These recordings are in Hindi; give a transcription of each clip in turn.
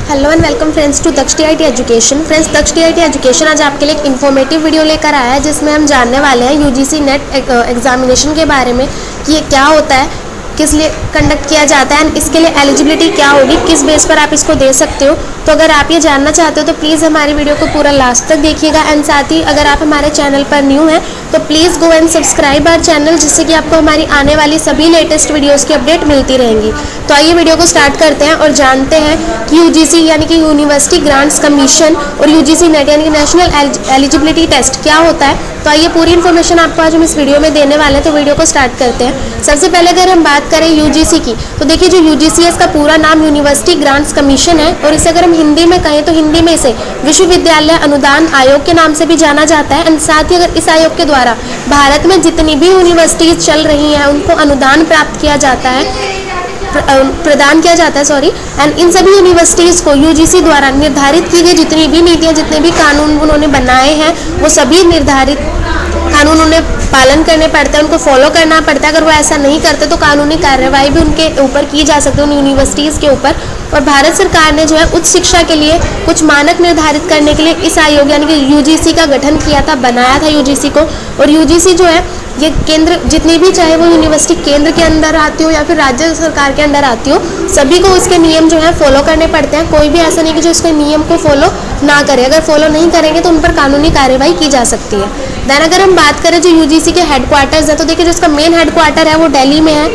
Hello and welcome friends to Daksh TIT education. Friends, Daksh TIT education आज आपके लिए एक इन्फॉर्मेटिव वीडियो लेकर आया है जिसमें हम जानने वाले हैं यूजीसी नेट एग्जामिनेशन के बारे में कि ये क्या होता है, किस लिए कंडक्ट किया जाता है एंड इसके लिए एलिजिबिलिटी क्या होगी, किस बेस पर आप इसको दे सकते हो। तो अगर आप ये जानना चाहते हो तो प्लीज़ हमारी वीडियो को पूरा लास्ट तक देखिएगा एंड साथ ही अगर आप हमारे चैनल पर न्यू हैं तो please go and subscribe our channel, जिससे कि आपको हमारी आने वाली सभी लेटेस्ट वीडियोज़ की अपडेट मिलती रहेंगी। तो आइए वीडियो को स्टार्ट करते हैं और जानते हैं कि यूजीसी यानी कि यूनिवर्सिटी ग्रांट्स कमीशन और यूजीसी नेट यानी कि नेशनल एलिजिबिलिटी टेस्ट क्या होता है। तो आइए पूरी इन्फॉर्मेशन आपको आज हम इस वीडियो में देने वाले हैं, तो वीडियो को स्टार्ट करते हैं। सबसे पहले अगर हम बात करें यूजीसी की, तो देखिए जो यूजीसी है इसका पूरा नाम यूनिवर्सिटी ग्रांट्स कमीशन है और इसे अगर हम हिंदी में कहें तो हिंदी में इसे विश्वविद्यालय अनुदान आयोग के नाम से भी जाना जाता है। एंड साथ ही अगर इस आयोग के द्वारा भारत में जितनी भी यूनिवर्सिटीज चल रही हैं उनको अनुदान प्राप्त किया जाता है, प्रदान किया जाता है एंड इन सभी यूनिवर्सिटीज़ को यूजीसी द्वारा निर्धारित की गई जितनी भी नीतियाँ, जितने भी कानून उन्होंने बनाए हैं वो सभी निर्धारित कानून उन्हें पालन करने पड़ते हैं, उनको फॉलो करना पड़ता है। अगर वो ऐसा नहीं करते तो कानूनी कार्रवाई भी उनके ऊपर की जा सकती है, उन यूनिवर्सिटीज़ के ऊपर। और भारत सरकार ने जो है उच्च शिक्षा के लिए कुछ मानक निर्धारित करने के लिए इस आयोग यानी कि यूजीसी का गठन किया था, बनाया था यूजीसी को। और यूजीसी जो है ये केंद्र जितनी भी, चाहे वो यूनिवर्सिटी केंद्र के अंदर आती हो या फिर राज्य सरकार के अंदर आती हो, सभी को इसके नियम जो है फॉलो करने पड़ते हैं। कोई भी ऐसा नहीं कि जो इसके नियम को फॉलो ना करे, अगर फॉलो नहीं करेंगे तो उन पर कानूनी कार्रवाई की जा सकती है। देन अगर हम बात करें जो यूजीसी के हेडक्वार्टर्स है, तो देखिए जो इसका मेन हेडक्वार्टर है वो दिल्ली में है।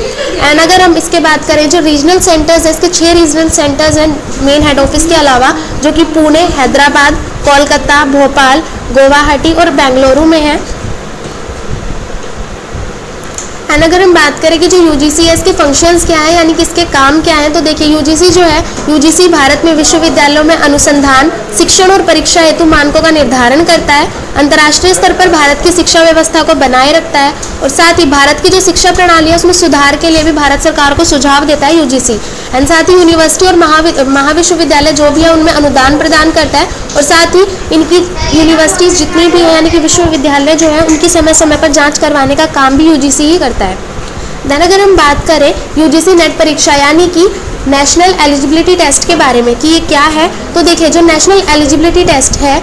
एंड अगर हम इसके बात करें जो रीजनल सेंटर्स है, इसके 6 रीजनल सेंटर्स हैं मेन हेड ऑफिस के अलावा, जो कि पुणे, हैदराबाद, कोलकाता, भोपाल, गुवाहाटी और बेंगलुरु में है। एंड अगर हम बात करें कि जो यूजीसी है इसके फंक्शंस क्या है यानी कि इसके काम क्या हैं, तो देखिए यूजीसी जो है, यूजीसी भारत में विश्वविद्यालयों में अनुसंधान, शिक्षण और परीक्षा हेतु मानकों का निर्धारण करता है, अंतर्राष्ट्रीय स्तर पर भारत की शिक्षा व्यवस्था को बनाए रखता है और साथ ही भारत की जो शिक्षा प्रणाली है उसमें सुधार के लिए भी भारत सरकार को सुझाव देता है यूजीसी। एंड साथ ही यूनिवर्सिटी और महाविश्वविद्यालय जो भी है उनमें अनुदान प्रदान करता है और साथ ही इनकी यूनिवर्सिटीज़ जितनी भी है यानी कि विश्वविद्यालय जो है उनकी समय समय पर जाँच करवाने का काम भी यूजीसी ही करता है। देन अगर हम बात करें यूजीसी नेट परीक्षा यानी कि नेशनल एलिजिबिलिटी टेस्ट के बारे में कि ये क्या है, तो देखिए जो नेशनल एलिजिबिलिटी टेस्ट है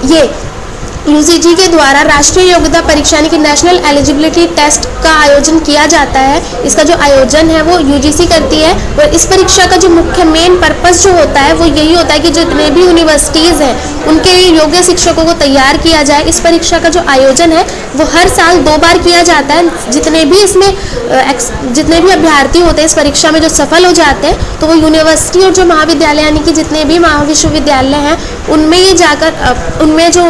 ये यूजीसी के द्वारा राष्ट्रीय योग्यता परीक्षा यानी कि नेशनल एलिजिबिलिटी टेस्ट का आयोजन किया जाता है। इसका जो आयोजन है वो यूजीसी करती है और इस परीक्षा का जो मुख्य मेन पर्पस जो होता है वो यही होता है कि जितने भी यूनिवर्सिटीज़ हैं उनके लिए योग्य शिक्षकों को तैयार किया जाए। इस परीक्षा का जो आयोजन है वो हर साल 2 बार किया जाता है। जितने भी अभ्यर्थी होते हैं इस परीक्षा में जो सफल हो जाते हैं तो वो यूनिवर्सिटी और जो महाविद्यालय यानी कि जितने भी महाविश्वविद्यालय हैं उनमें ये जाकर उनमें जो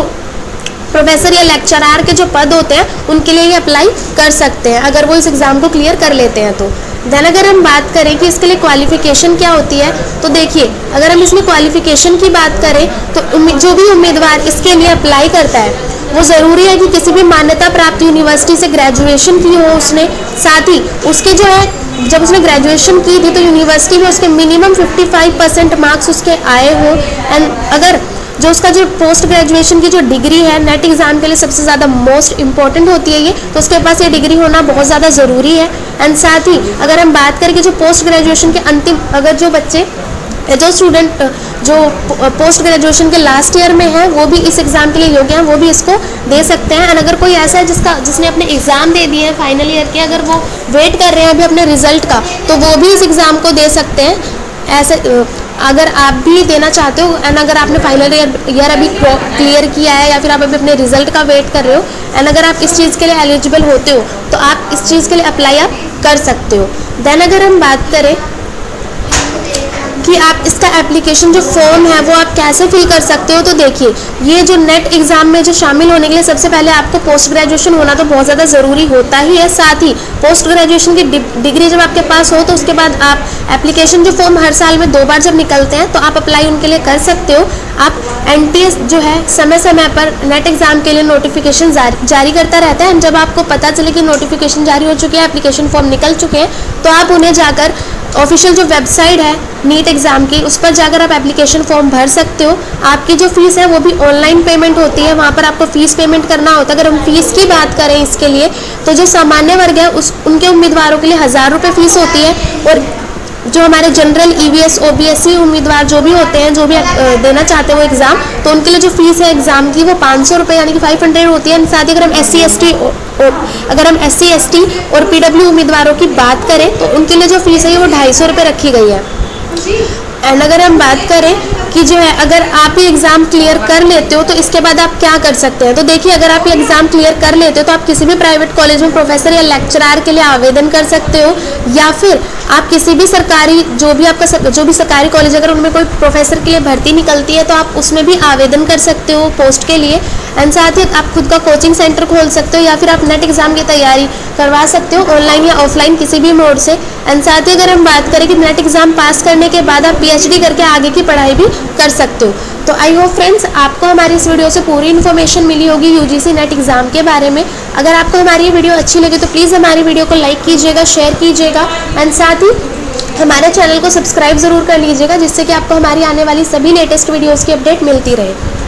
प्रोफेसर या लेक्चरार के जो पद होते हैं उनके लिए ये अप्लाई कर सकते हैं अगर वो इस एग्ज़ाम को क्लियर कर लेते हैं तो। देन अगर हम बात करें कि इसके लिए क्वालिफिकेशन क्या होती है, तो देखिए अगर हम इसमें क्वालिफिकेशन की बात करें तो जो भी उम्मीदवार इसके लिए अप्लाई करता है वो ज़रूरी है कि किसी भी मान्यता प्राप्त यूनिवर्सिटी से ग्रेजुएशन की हो उसने, साथ ही उसके जो है जब उसने ग्रेजुएशन की थी तो यूनिवर्सिटी में उसके मिनिमम 55% मार्क्स उसके आए हो। एंड अगर जो उसका जो पोस्ट ग्रेजुएशन की जो डिग्री है नेट एग्जाम के लिए सबसे ज़्यादा मोस्ट इंपॉर्टेंट होती है ये, तो उसके पास ये डिग्री होना बहुत ज़्यादा ज़रूरी है। एंड साथ ही अगर हम बात करें कि जो पोस्ट ग्रेजुएशन के अंतिम अगर जो स्टूडेंट जो पोस्ट ग्रेजुएशन के लास्ट ईयर में है वो भी इस एग्ज़ाम के लिए योग्य हैं, वो भी इसको दे सकते हैं। एंड अगर कोई ऐसा है जिसने अपने एग्ज़ाम दे दिए हैं फाइनल ईयर के, अगर वो वेट कर रहे हैं अभी अपने रिजल्ट का, तो वो भी इस एग्ज़ाम को दे सकते हैं। ऐसे अगर आप भी देना चाहते हो एंड अगर आपने फाइनल ईयर अभी क्लियर किया है या फिर आप अभी अपने रिजल्ट का वेट कर रहे हो एंड अगर आप इस चीज़ के लिए एलिजिबल होते हो तो आप इस चीज़ के लिए अप्लाई आप कर सकते हो। देन अगर हम बात करें कि आप इसका एप्लीकेशन जो फॉर्म है वो आप कैसे फिल कर सकते हो, तो देखिए ये जो नेट एग्ज़ाम में जो शामिल होने के लिए सबसे पहले आपको पोस्ट ग्रेजुएशन होना तो बहुत ज़्यादा ज़रूरी होता ही है। साथ ही पोस्ट ग्रेजुएशन की डिग्री जब आपके पास हो तो उसके बाद आप एप्लीकेशन जो फॉर्म हर साल में 2 बार जब निकलते हैं तो आप अप्लाई उनके लिए कर सकते हो। आप NTS जो है समय समय पर नेट एग्ज़ाम के लिए नोटिफिकेशन जारी करता रहता है। जब आपको पता चले कि नोटिफिकेशन जारी हो चुके हैं, एप्लीकेशन फॉर्म निकल चुके हैं, तो आप उन्हें जाकर ऑफिशियल जो वेबसाइट है नीट एग्ज़ाम की उस पर जाकर आप एप्लीकेशन फॉर्म भर सकते हो। आपकी जो फीस है वो भी ऑनलाइन पेमेंट होती है, वहाँ पर आपको फ़ीस पेमेंट करना होता है। अगर हम फीस की बात करें इसके लिए तो जो सामान्य वर्ग है उनके उम्मीदवारों के लिए 1000 रुपये फ़ीस होती है और जो हमारे जनरल EVS OBSC उम्मीदवार जो भी होते हैं, जो भी देना चाहते हैं वो एग्ज़ाम, तो उनके लिए जो फीस है एग्ज़ाम की वो 500 रुपये यानी कि 500 होती है। साथ ही अगर हम SC ST और PW उम्मीदवारों की बात करें तो उनके लिए जो फीस है वो 250 रुपये रखी गई है। एंड अगर हम बात करें कि जो है अगर आप ये एग्ज़ाम क्लियर कर लेते हो तो इसके बाद आप क्या कर सकते हैं, तो देखिए अगर आप ये एग्ज़ाम क्लियर कर लेते हो तो आप किसी भी प्राइवेट कॉलेज में प्रोफेसर या लेक्चरार के लिए आवेदन कर सकते हो, या फिर आप किसी भी सरकारी जो भी सरकारी कॉलेज अगर उनमें कोई प्रोफेसर के लिए भर्ती निकलती है तो आप उसमें भी आवेदन कर सकते हो पोस्ट के लिए। एंड साथ ही आप खुद का कोचिंग सेंटर खोल सकते हो या फिर आप नेट एग्ज़ाम की तैयारी करवा सकते हो ऑनलाइन या ऑफलाइन किसी भी मोड से। एंड साथ ही अगर हम बात करें कि नेट एग्ज़ाम पास करने के बाद आप PhD करके आगे की पढ़ाई भी कर सकते हो। तो आई होप फ्रेंड्स आपको हमारी इस वीडियो से पूरी इन्फॉर्मेशन मिली होगी UGC नेट एग्ज़ाम के बारे में। अगर आपको हमारी ये वीडियो अच्छी लगी तो प्लीज़ हमारी वीडियो को लाइक कीजिएगा, शेयर कीजिएगा एंड साथ ही हमारे चैनल को सब्सक्राइब ज़रूर कर लीजिएगा, जिससे कि आपको हमारी आने वाली सभी लेटेस्ट वीडियोज़ की अपडेट मिलती रहे।